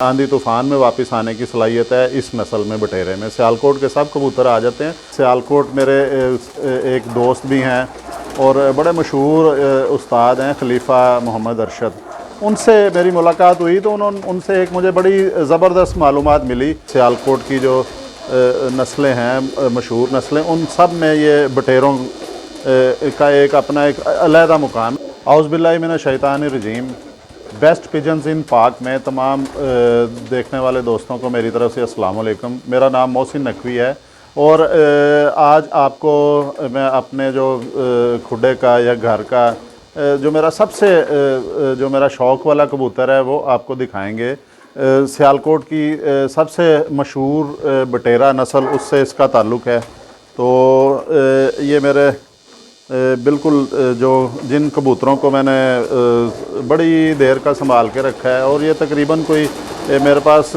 आंधी तूफान में वापस आने की सलाहियत है इस नस्ल में बटेरे में। सियालकोट के सब कबूतर आ जाते हैं। सियालकोट मेरे एक दोस्त भी हैं और बड़े मशहूर उस्ताद हैं खलीफा मोहम्मद अरशद। उनसे मेरी मुलाकात हुई तो उनसे एक मुझे बड़ी ज़बरदस्त मालूमात मिली। सियालकोट की जो नस्लें हैं, मशहूर नस्लें, उन सब में ये बटेरों का एक अपना एक अलहदा मुकाम। औज़ुबिल्लाहि मिनश शैतानिर रजीम। बेस्ट पिजन्स इन पाक में तमाम देखने वाले दोस्तों को मेरी तरफ से अस्सलाम वालेकुम। मेरा नाम मोहसिन नकवी है और आज आपको मैं अपने जो खुडे का या घर का जो मेरा सबसे जो मेरा शौक़ वाला कबूतर है वो आपको दिखाएंगे। सियालकोट की सबसे मशहूर बटेरा नस्ल, उससे इसका ताल्लुक़ है। तो ये मेरे बिल्कुल जो जिन कबूतरों को मैंने बड़ी देर का संभाल के रखा है और ये तकरीबन कोई मेरे पास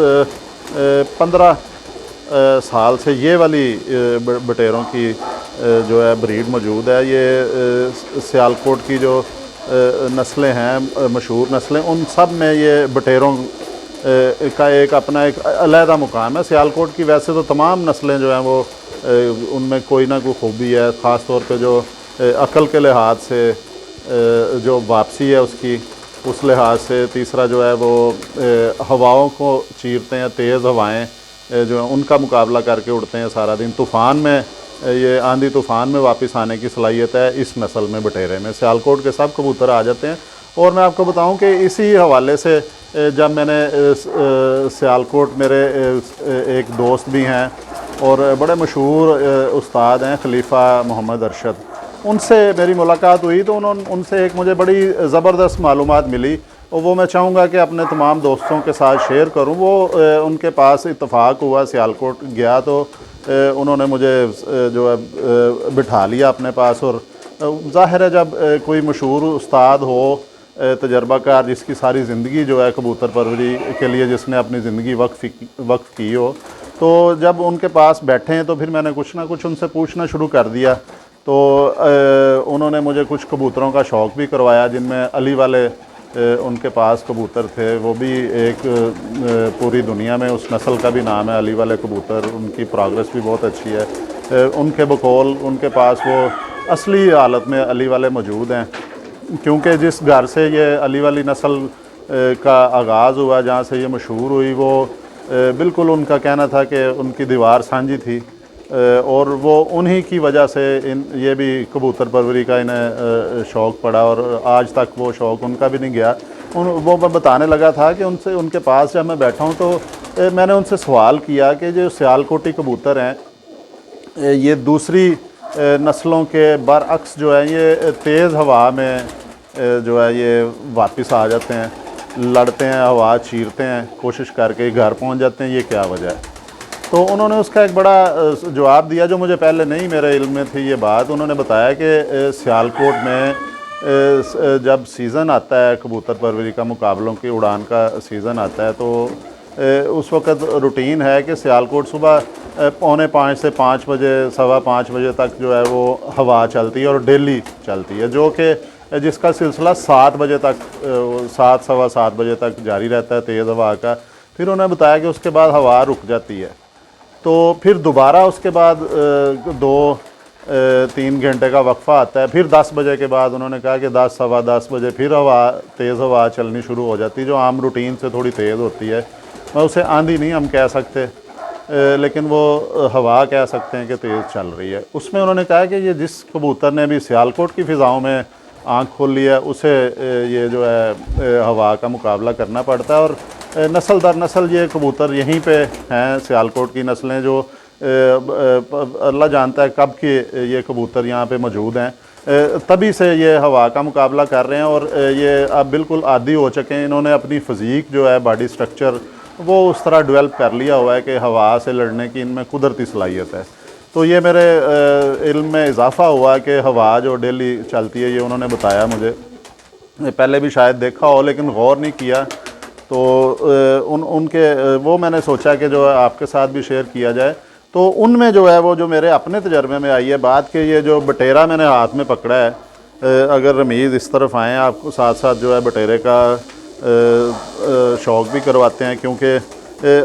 15 साल से ये वाली बटेरों की जो है ब्रीड मौजूद है। ये सियालकोट की जो नस्लें हैं, मशहूर नस्लें, उन सब में ये बटेरों का एक अपना एक अलहदा मुकाम है। सियालकोट की वैसे तो तमाम नस्लें जो हैं वो उनमें कोई ना कोई खूबी है, ख़ास तौर पे जो अकल के लिहाज से जो वापसी है उसकी, उस लिहाज से। तीसरा जो है वो हवाओं को चीरते हैं, तेज़ हवाएं जो हैं उनका मुकाबला करके उड़ते हैं सारा दिन। तूफ़ान में ये आंधी तूफ़ान में वापस आने की सलाहियत है इस नस्ल में बटेरे में। सियालकोट के सब कबूतर आ जाते हैं। और मैं आपको बताऊं कि इसी हवाले से जब मैंने सियालकोट मेरे एक दोस्त भी हैं और बड़े मशहूर उस्ताद हैं खलीफा मोहम्मद अरशद, उनसे मेरी मुलाकात हुई तो उनसे एक मुझे बड़ी ज़बरदस्त मालूमात मिली और वो मैं चाहूँगा कि अपने तमाम दोस्तों के साथ शेयर करूँ। वो उनके पास इत्तफ़ाक हुआ, सियालकोट गया तो उन्होंने मुझे जो है बिठा लिया अपने पास। और ज़ाहिर है जब कोई मशहूर उस्ताद हो, तजर्बाकार, जिसकी सारी ज़िंदगी जो है कबूतर परवरी के लिए जिसने अपनी ज़िंदगी वक्फ़ की हो, तो जब उनके पास बैठे हैं तो फिर मैंने कुछ ना कुछ उनसे पूछना शुरू कर दिया। तो उन्होंने मुझे कुछ कबूतरों का शौक़ भी करवाया जिनमें अली वाले उनके पास कबूतर थे। वो भी एक पूरी दुनिया में उस नस्ल का भी नाम है अली वाले कबूतर। उनकी प्रोग्रेस भी बहुत अच्छी है। उनके बकौल उनके पास वो असली हालत में अली वाले मौजूद हैं, क्योंकि जिस घर से ये अली वाली नस्ल का आगाज़ हुआ, जहाँ से ये मशहूर हुई, वो बिल्कुल उनका कहना था कि उनकी दीवार सांझी थी और वो उन्हीं की वजह से ये भी कबूतर परवरी का इन्हें शौक़ पड़ा और आज तक वो शौक़ उनका भी नहीं गया। वो मैं बताने लगा था कि उनके पास जब मैं बैठा हूँ तो मैंने उनसे सवाल किया कि जो सियालकोटी कबूतर हैं ये दूसरी नस्लों के बरअक्स जो है ये तेज़ हवा में जो है ये वापस आ जाते हैं, लड़ते हैं, हवा चीरते हैं, कोशिश करके घर पहुँच जाते हैं, ये क्या वजह है? तो उन्होंने उसका एक बड़ा जवाब दिया जो मुझे पहले नहीं मेरे इल्म में थी ये बात। उन्होंने बताया कि सियालकोट में जब सीज़न आता है कबूतर परवरी का, मुकाबलों की उड़ान का सीज़न आता है, तो उस वक़्त रूटीन है कि सियालकोट सुबह 4:45 से 5 बजे, 5:15 बजे तक जो है वो हवा चलती है और डेली चलती है, जो कि जिसका सिलसिला 7 बजे तक, 7 सवा 7 बजे तक जारी रहता है तेज़ हवा का। फिर उन्होंने बताया कि उसके बाद हवा रुक जाती है, तो फिर दोबारा उसके बाद 2-3 घंटे का वक्फ़ा आता है। फिर 10 बजे के बाद उन्होंने कहा कि 10 सवा 10 बजे फिर तेज़ हवा चलनी शुरू हो जाती है, जो आम रूटीन से थोड़ी तेज़ होती है। मैं उसे आंधी नहीं हम कह सकते, लेकिन वो हवा कह सकते हैं कि तेज़ चल रही है। उसमें उन्होंने कहा कि ये जिस कबूतर ने भी सियालकोट की फ़िज़ाओं में आँख खोल लिया, उसे ये जो है हवा का मुकाबला करना पड़ता है। और नस्ल दर नस्ल ये कबूतर यहीं पे हैं, सियालकोट की नस्लें, जो अल्लाह जानता है कब के ये कबूतर यहाँ पे मौजूद हैं, तभी से ये हवा का मुकाबला कर रहे हैं और ये अब बिल्कुल आदी हो चुके हैं। इन्होंने अपनी फ़िज़ीक जो है, बॉडी स्ट्रक्चर, वो उस तरह डेवलप कर लिया हुआ है कि हवा से लड़ने की इनमें कुदरती सलाहियत है। तो ये मेरे इल्म में इजाफ़ा हुआ कि हवा जो डेली चलती है, ये उन्होंने बताया मुझे। पहले भी शायद देखा हो लेकिन गौर नहीं किया, तो उनके वो मैंने सोचा कि जो है आपके साथ भी शेयर किया जाए। तो उनमें जो है वो जो मेरे अपने तजर्बे में आई है बात कि ये जो बटेरा मैंने हाथ में पकड़ा है, अगर रमीज़ इस तरफ आएँ आपको साथ साथ जो है बटेरे का शौक़ भी करवाते हैं, क्योंकि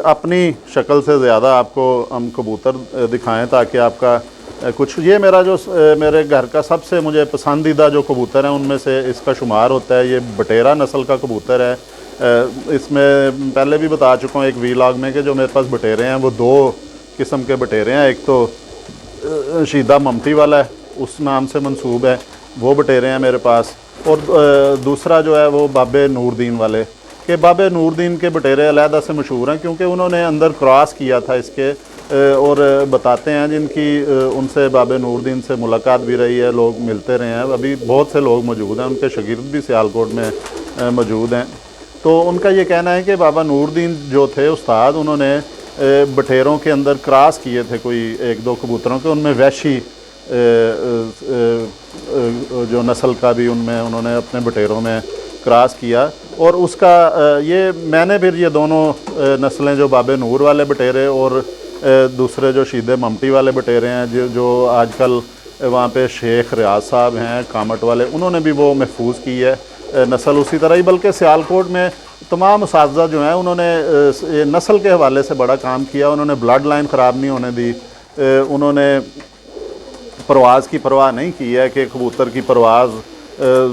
अपनी शक्ल से ज़्यादा आपको हम कबूतर दिखाएं ताकि आपका कुछ, ये मेरा जो मेरे घर का सबसे मुझे पसंदीदा जो कबूतर है उनमें से इसका शुमार होता है। ये बटेरा नस्ल का कबूतर है। इसमें पहले भी बता चुका हूँ एक वीलॉग में कि जो मेरे पास बटेरे हैं वो 2 किस्म के बटेरे हैं। एक तो शीदा ममटी वाला है, उस नाम से मंसूब है, वो बटेरे हैं मेरे पास। और दूसरा जो है वो बाबे नूरदीन वाले, कि बाबे नूरदीन के बटेरे अलहदा से मशहूर हैं क्योंकि उन्होंने अंदर क्रॉस किया था इसके। और बताते हैं जिनकी उनसे बाबे नूरदीन से मुलाकात भी रही है, लोग मिलते रहे हैं, अभी बहुत से लोग मौजूद हैं, उनके शागिर्द भी सियालकोट में मौजूद हैं। तो उनका ये कहना है कि बाबा नूरदीन जो थे उस्ताद, उन्होंने बटेरों के अंदर क्रॉस किए थे कोई 1-2 कबूतरों के, उनमें वैशी जो नस्ल का भी उनमें उन्होंने अपने बटेरों में क्रॉस किया। और उसका ये मैंने फिर ये दोनों नस्लें, जो बाबे नूर वाले बटेरे और दूसरे जो शीदे ममटी वाले बटेरे हैं, जो आजकल वहाँ पे शेख रियाज साहब हैं कामट वाले, उन्होंने भी वो महफूज की है नस्ल उसी तरह ही। बल्कि सियालकोट में तमाम उस्ताद जो हैं उन्होंने नस्ल के हवाले से बड़ा काम किया। उन्होंने ब्लड लाइन ख़राब नहीं होने दी, उन्होंने परवाज़ की परवाह नहीं की है कि कबूतर की परवाज़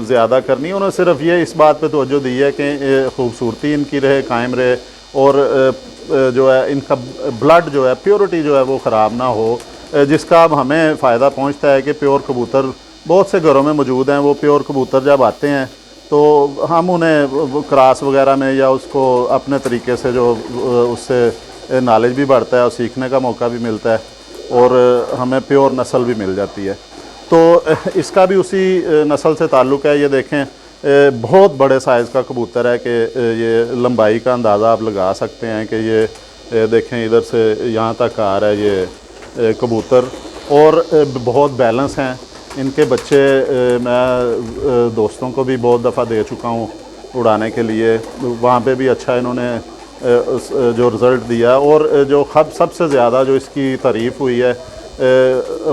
ज़्यादा करनी है। उन्होंने सिर्फ ये इस बात पे तवज्जो दी है कि खूबसूरती इनकी रहे, कायम रहे, और जो है इनका ब्लड जो है, प्योरिटी जो है वो ख़राब ना हो, जिसका अब हमें फ़ायदा पहुंचता है कि प्योर कबूतर बहुत से घरों में मौजूद हैं। वो प्योर कबूतर जब आते हैं तो हम उन्हें क्रॉस वगैरह में या उसको अपने तरीके से जो उससे नॉलेज भी बढ़ता है और सीखने का मौका भी मिलता है, और हमें प्योर नस्ल भी मिल जाती है। तो इसका भी उसी नस्ल से ताल्लुक़ है। ये देखें, बहुत बड़े साइज़ का कबूतर है कि ये लंबाई का अंदाज़ा आप लगा सकते हैं कि ये देखें इधर से यहाँ तक आ रहा है ये कबूतर, और बहुत बैलेंस हैं इनके बच्चे। मैं दोस्तों को भी बहुत दफ़ा दे चुका हूँ उड़ाने के लिए, वहाँ पे भी अच्छा इन्होंने जो रिज़ल्ट दिया। और जो सबसे ज़्यादा जो इसकी तारीफ़ हुई है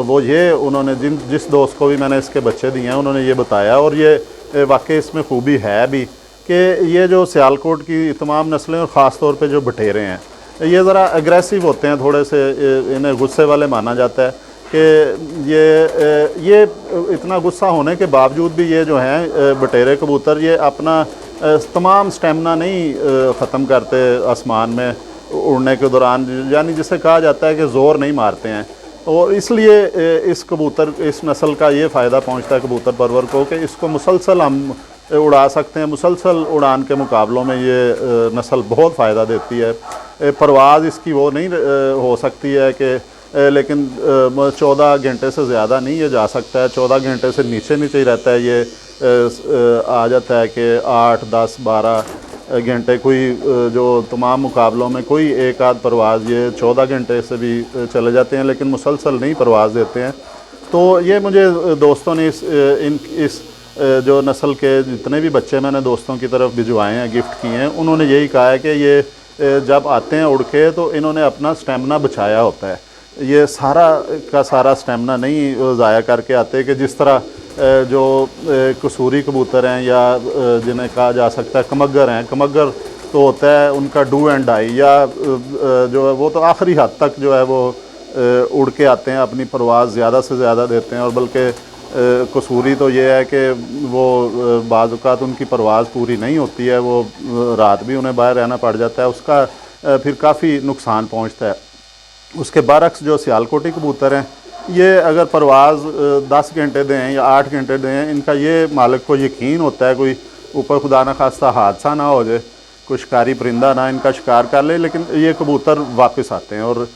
वो ये, उन्होंने जिस दोस्त को भी मैंने इसके बच्चे दिए हैं उन्होंने ये बताया, और ये वाकई इसमें खूबी है भी, कि ये जो सियालकोट की तमाम नस्लें और ख़ास तौर पे जो बटेरे हैं, ये ज़रा एग्रेसिव होते हैं थोड़े से, इन्हें गुस्से वाले माना जाता है कि ये इतना गुस्सा होने के बावजूद भी ये जो हैं बटेरे कबूतर, ये अपना तमाम स्टेमिना नहीं ख़त्म करते आसमान में उड़ने के दौरान, यानी जिसे कहा जाता है कि ज़ोर नहीं मारते हैं। और इसलिए इस कबूतर, इस नस्ल का ये फ़ायदा पहुंचता है कबूतर परवर को कि इसको मुसलसल हम उड़ा सकते हैं। मुसलसल उड़ान के मुकाबलों में ये नस्ल बहुत फ़ायदा देती है। परवाज़ इसकी वो नहीं हो सकती है कि लेकिन 14 घंटे से ज़्यादा नहीं ये जा सकता है, 14 घंटे से नीचे ही रहता है। ये आ जाता है कि 8, 10, 12 घंटे, कोई जो तमाम मुकाबलों में कोई एक आध परवाज़ ये 14 घंटे से भी चले जाते हैं, लेकिन मुसलसल नहीं परवाज़ देते हैं। तो ये मुझे दोस्तों ने इस जो नस्ल के जितने भी बच्चे मैंने दोस्तों की तरफ भिजवाए हैं, गिफ्ट किए हैं, उन्होंने यही कहा है कि ये जब आते हैं उड़ के तो इन्होंने अपना स्टेमिना बचाया होता है। ये सारा का सारा स्टेमिना नहीं ज़ाया करके आते, कि जिस तरह जो कसूरी कबूतर हैं या जिन्हें कहा जा सकता है कमगर हैं, कमगर तो होता है उनका डू एंड डाई, या जो है वो तो आखिरी हद तक जो है वो उड़ के आते हैं, अपनी परवाज़ ज़्यादा से ज़्यादा देते हैं। और बल्कि कसूरी तो ये है कि वो बाज़ औक़ात उनकी परवाज़ पूरी नहीं होती है, वो रात भी उन्हें बाहर रहना पड़ जाता है, उसका फिर काफ़ी नुकसान पहुँचता है। उसके बरक्स जो सियालकोटी कबूतर हैं, ये अगर परवाज़ 10 घंटे दें या 8 घंटे दें, इनका ये मालिक को यकीन होता है कोई ऊपर खुदा न खास्ता हादसा ना हो जाए, कोई शिकारी परिंदा ना इनका शिकार कर ले, लेकिन ये कबूतर वापस आते हैं। और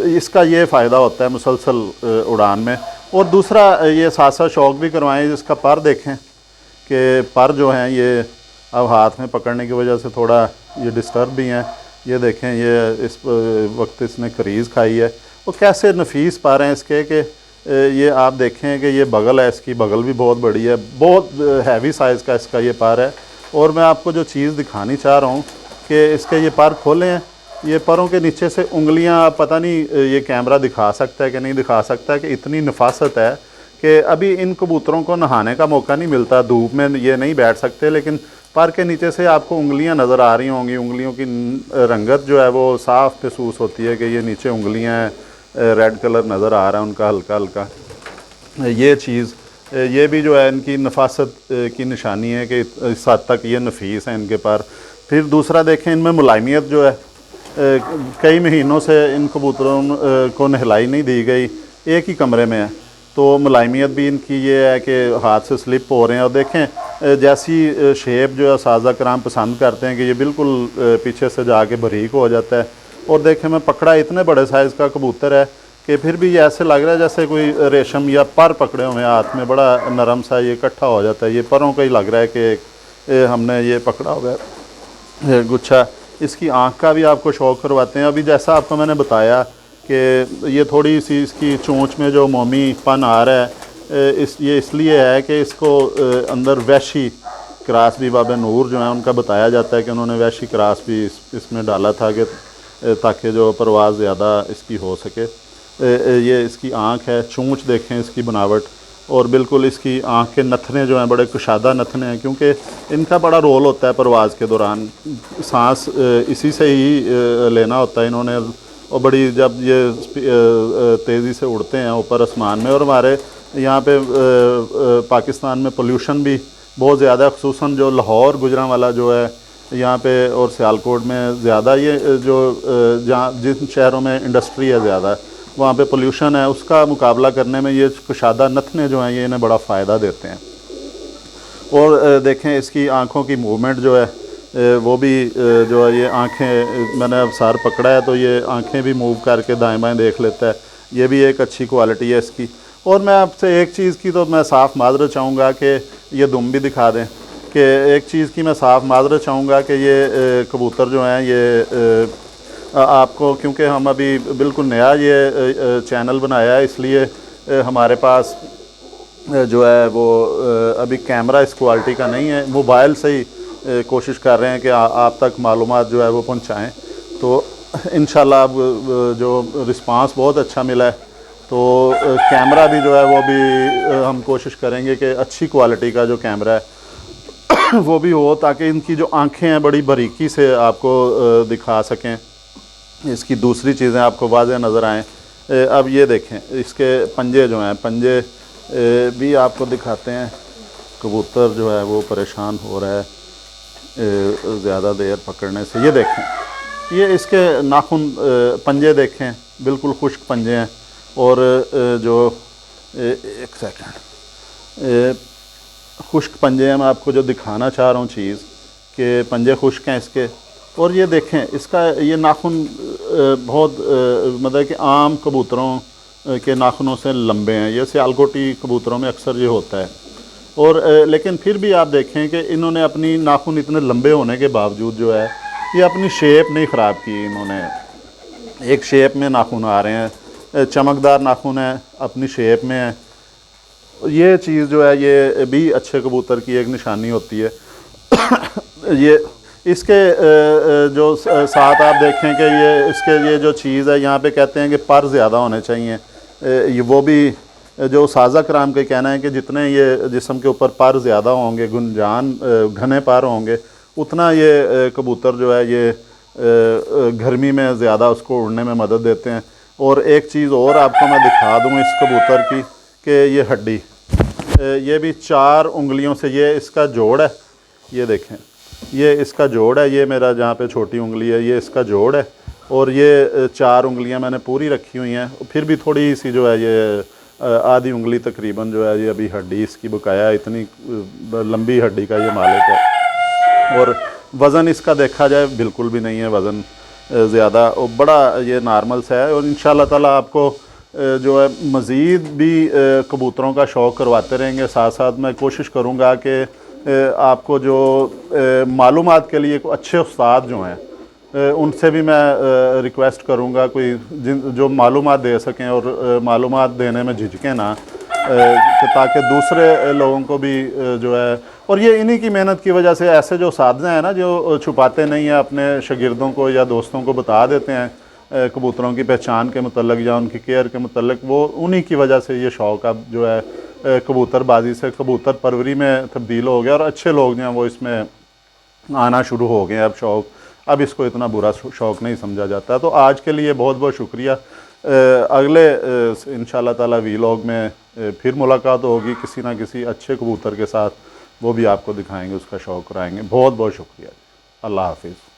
इसका ये फ़ायदा होता है मुसलसल उड़ान में। और दूसरा ये साथ साथ शौक़ भी करवाएं, जिसका पर देखें कि पर जो हैं ये अब हाथ में पकड़ने की वजह से थोड़ा ये डिस्टर्ब भी हैं। ये देखें, ये इस वक्त इसने करीज़ खाई है, वो कैसे नफीस पर हैं इसके, कि ये आप देखें कि ये बगल है, इसकी बगल भी बहुत बड़ी है, बहुत हैवी साइज़ का इसका ये पर है। और मैं आपको जो चीज़ दिखानी चाह रहा हूँ कि इसके ये पर खोले हैं, ये परों के नीचे से उंगलियां, पता नहीं ये कैमरा दिखा सकता है कि नहीं दिखा सकता है, कि इतनी नफासत है कि अभी इन कबूतरों को नहाने का मौका नहीं मिलता, धूप में ये नहीं बैठ सकते, लेकिन पर के नीचे से आपको उंगलियां नज़र आ रही होंगी, उंगलियों की रंगत जो है वो साफ़ महसूस होती है कि ये नीचे उंगलियां हैं, रेड कलर नज़र आ रहा है उनका हल्का हल्का। ये चीज़ ये भी जो है इनकी नफासत की निशानी है कि इस हद तक ये नफीस है इनके पर। फिर दूसरा देखें, इनमें मुलायमियत जो है, कई महीनों से इन कबूतरों को नहलाई नहीं दी गई, एक ही कमरे में है, तो मुलायमियत भी इनकी ये है कि हाथ से स्लिप हो रहे हैं। और देखें जैसी शेप जो है साजा कराम पसंद करते हैं कि ये बिल्कुल पीछे से जाके बारीक हो जाता है। और देखें मैं पकड़ा, इतने बड़े साइज़ का कबूतर है कि फिर भी ये ऐसे लग रहा है जैसे कोई रेशम या पर पकड़े हुए हैं हाथ में, बड़ा नरम सा ये इकट्ठा हो जाता है, ये परों का ही लग रहा है कि हमने ये पकड़ा हुआ है गुच्छा। इसकी आँख का भी आपको शौक़ करवाते हैं। अभी जैसा आपको मैंने बताया कि ये थोड़ी सी इसकी चोंच में जो मोमी पन आ रहा है, ये इसलिए है कि इसको अंदर वैशी क्रास भी बाबा नूर जो है उनका बताया जाता है कि उन्होंने वैशी क्रास भी इसमें डाला था कि ताकि जो परवाज़ ज़्यादा इसकी हो सके। ये इसकी आँख है, चोंच देखें इसकी बनावट, और बिल्कुल इसकी आँख के नथने जो हैं बड़े कुशादा नथने हैं, क्योंकि इनका बड़ा रोल होता है परवाज़ के दौरान, सांस इसी से ही लेना होता है इन्होंने। और बड़ी जब ये तेज़ी से उड़ते हैं ऊपर आसमान में, और हमारे यहाँ पे पाकिस्तान में पोल्यूशन भी बहुत ज़्यादा, ख़ुसूसन जो लाहौर गुजरांवाला जो है यहाँ पे और सियालकोट में ज़्यादा, ये जो जहाँ जिन शहरों में इंडस्ट्री है ज़्यादा, वहाँ पे पोल्यूशन है, उसका मुकाबला करने में ये कुशादा नथने जो हैं ये इन्हें बड़ा फ़ायदा देते हैं। और देखें इसकी आँखों की मूवमेंट जो है वो भी जो है, ये आँखें मैंने अब सर पकड़ा है तो ये आँखें भी मूव करके दाएं बाएं देख लेता है, ये भी एक अच्छी क्वालिटी है इसकी। और मैं आपसे एक चीज़ की तो मैं साफ़ माजरत चाहूँगा कि ये दुम भी दिखा दें, कि एक चीज़ की मैं साफ़ माजरत चाहूँगा कि ये कबूतर जो हैं ये आपको, क्योंकि हम अभी बिल्कुल नया ये चैनल बनाया है, इसलिए हमारे पास जो है वो अभी कैमरा इस क्वालिटी का नहीं है, मोबाइल से ही कोशिश कर रहे हैं कि आप तक मालूमात जो है वो पहुंचाएं। तो इंशाल्लाह अब जो रिस्पांस बहुत अच्छा मिला है, तो कैमरा भी जो है वो भी हम कोशिश करेंगे कि अच्छी क्वालिटी का जो कैमरा है वो भी हो, ताकि इनकी जो आँखें हैं बड़ी बारीकी से आपको दिखा सकें, इसकी दूसरी चीज़ें आपको वाज़ेह नज़र आएँ। अब ये देखें इसके पंजे जो हैं, पंजे भी आपको दिखाते हैं। कबूतर जो है वो परेशान हो रहा है ज़्यादा देर पकड़ने से। ये देखें, ये इसके नाखून पंजे देखें, बिल्कुल खुश्क पंजे हैं। और जो एक सेकंड, खुश्क पंजे हैं, मैं आपको जो दिखाना चाह रहा हूँ चीज़, कि पंजे खुश्क हैं इसके। और ये देखें इसका ये नाखून बहुत मतलब कि आम कबूतरों के नाखूनों से लंबे हैं, ये सियालकोटी कबूतरों में अक्सर ये होता है। और लेकिन फिर भी आप देखें कि इन्होंने अपनी नाखून इतने लंबे होने के बावजूद जो है ये अपनी शेप नहीं ख़राब की, इन्होंने एक शेप में नाखून आ रहे हैं, चमकदार नाखून है, अपनी शेप में है। ये चीज़ जो है ये भी अच्छे कबूतर की एक निशानी होती है। ये इसके जो साथ आप देखें कि ये इसके ये जो चीज़ है, यहाँ पे कहते हैं कि पर ज़्यादा होने चाहिए, ये वो भी जो साजा कराम के कहना है कि जितने ये जिस्म के ऊपर पर ज़्यादा होंगे, गुंजान घने पर होंगे, उतना ये कबूतर जो है ये गर्मी में ज़्यादा उसको उड़ने में मदद देते हैं। और एक चीज़ और आपको मैं दिखा दूँ इस कबूतर की, कि ये हड्डी, ये भी 4 उंगलियों से, ये इसका जोड़ है, ये देखें ये इसका जोड़ है, ये मेरा जहाँ पे छोटी उंगली है ये इसका जोड़ है, और ये 4 उंगलियाँ मैंने पूरी रखी हुई हैं। फिर भी थोड़ी सी जो है ये आधी उंगली तकरीबन जो है ये अभी हड्डी इसकी बकाया, इतनी लंबी हड्डी का ये मालिक है। और वज़न इसका देखा जाए बिल्कुल भी नहीं है वज़न ज़्यादा, और बड़ा ये नॉर्मल सा है। और इंशाअल्लाह ताला आपको जो है मज़ीद भी कबूतरों का शौक़ करवाते रहेंगे। साथ साथ मैं कोशिश करूँगा कि आपको जो मालूमात के लिए अच्छे उस्ताद जो हैं उनसे भी मैं रिक्वेस्ट करूँगा, कोई जो मालूमात दे सकें और मालूमात देने में झिझकें ना, ताकि दूसरे लोगों को भी जो है। और ये इन्हीं की मेहनत की वजह से ऐसे जो साथी हैं ना, जो छुपाते नहीं हैं, अपने शागिर्दों को या दोस्तों को बता देते हैं कबूतरों की पहचान के मतलब या उनकी केयर के मतलब, वो उन्हीं की वजह से ये शौक़ अब जो है कबूतरबाजी से कबूतर परवरी में तब्दील हो गया। और अच्छे लोग जो हैं वो इसमें आना शुरू हो गए अब शौक़, अब इसको इतना बुरा शौक़ नहीं समझा जाता। तो आज के लिए बहुत बहुत शुक्रिया। अगले इंशाल्लाह ताला वीलॉग में फिर मुलाकात होगी किसी ना किसी अच्छे कबूतर के साथ, वो भी आपको दिखाएंगे, उसका शौक़ कराएंगे। बहुत बहुत शुक्रिया। अल्लाह हाफिज़।